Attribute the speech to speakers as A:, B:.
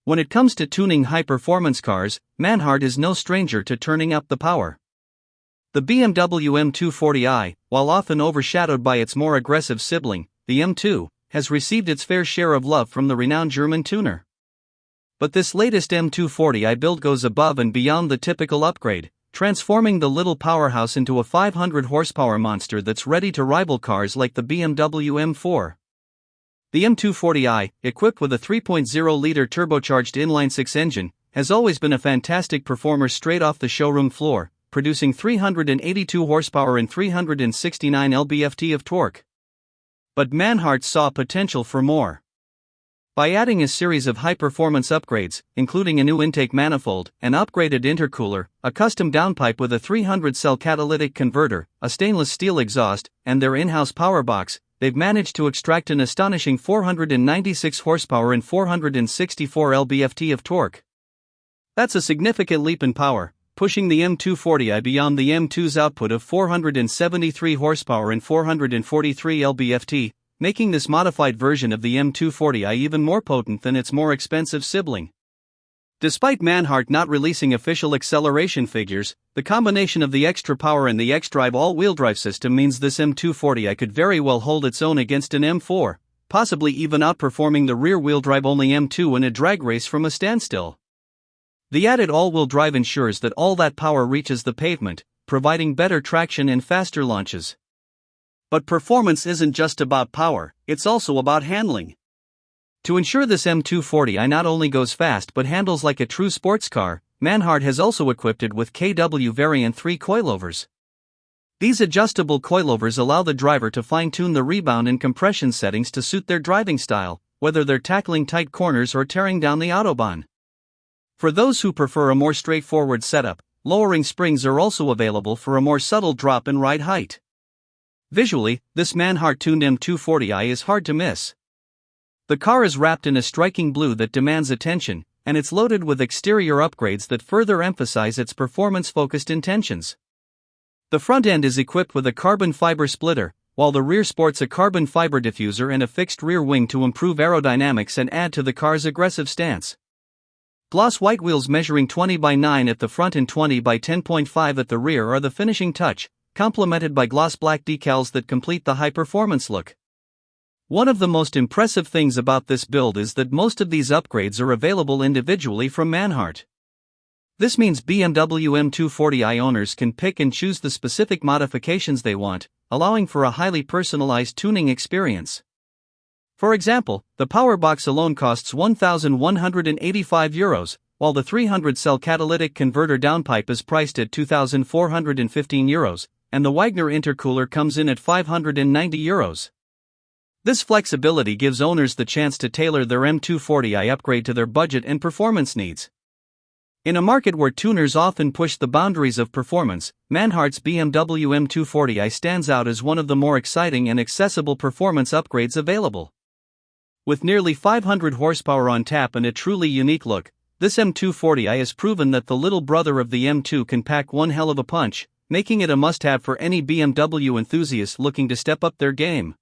A: When it comes to tuning high-performance cars, Manhart is no stranger to turning up the power. The BMW M240i, while often overshadowed by its more aggressive sibling, the M2, has received its fair share of love from the renowned German tuner. But this latest M240i build goes above and beyond the typical upgrade, transforming the little powerhouse into a 500 horsepower monster that's ready to rival cars like the BMW M4. The M240i, equipped with a 3.0-liter turbocharged inline-six engine, has always been a fantastic performer straight off the showroom floor, producing 382 horsepower and 369 lb-ft of torque. But Manhart saw potential for more. By adding a series of high-performance upgrades, including a new intake manifold, an upgraded intercooler, a custom downpipe with a 300-cell catalytic converter, a stainless steel exhaust, and their in-house power box, they've managed to extract an astonishing 496 horsepower and 464 lb-ft of torque. That's a significant leap in power, pushing the M240i beyond the M2's output of 473 horsepower and 443 lb-ft, making this modified version of the M240i even more potent than its more expensive sibling. Despite Manhart not releasing official acceleration figures, the combination of the extra power and the xDrive all-wheel drive system means this M240i could very well hold its own against an M4, possibly even outperforming the rear-wheel drive-only M2 in a drag race from a standstill. The added all-wheel drive ensures that all that power reaches the pavement, providing better traction and faster launches. But performance isn't just about power, it's also about handling. To ensure this M240i not only goes fast but handles like a true sports car, Manhart has also equipped it with KW Variant 3 coilovers. These adjustable coilovers allow the driver to fine-tune the rebound and compression settings to suit their driving style, whether they're tackling tight corners or tearing down the Autobahn. For those who prefer a more straightforward setup, lowering springs are also available for a more subtle drop in ride height. Visually, this Manhart-tuned M240i is hard to miss. The car is wrapped in a striking blue that demands attention, and it's loaded with exterior upgrades that further emphasize its performance-focused intentions. The front end is equipped with a carbon fiber splitter, while the rear sports a carbon fiber diffuser and a fixed rear wing to improve aerodynamics and add to the car's aggressive stance. Gloss white wheels measuring 20 by 9 at the front and 20 by 10.5 at the rear are the finishing touch, complemented by gloss black decals that complete the high-performance look. One of the most impressive things about this build is that most of these upgrades are available individually from Manhart. This means BMW M240i owners can pick and choose the specific modifications they want, allowing for a highly personalized tuning experience. For example, the power box alone costs €1,185, while the 300-cell catalytic converter downpipe is priced at €2,415, and the Wagner intercooler comes in at €590. This flexibility gives owners the chance to tailor their M240i upgrade to their budget and performance needs. In a market where tuners often push the boundaries of performance, Manhart's BMW M240i stands out as one of the more exciting and accessible performance upgrades available. With nearly 500 horsepower on tap and a truly unique look, this M240i has proven that the little brother of the M2 can pack one hell of a punch, making it a must-have for any BMW enthusiast looking to step up their game.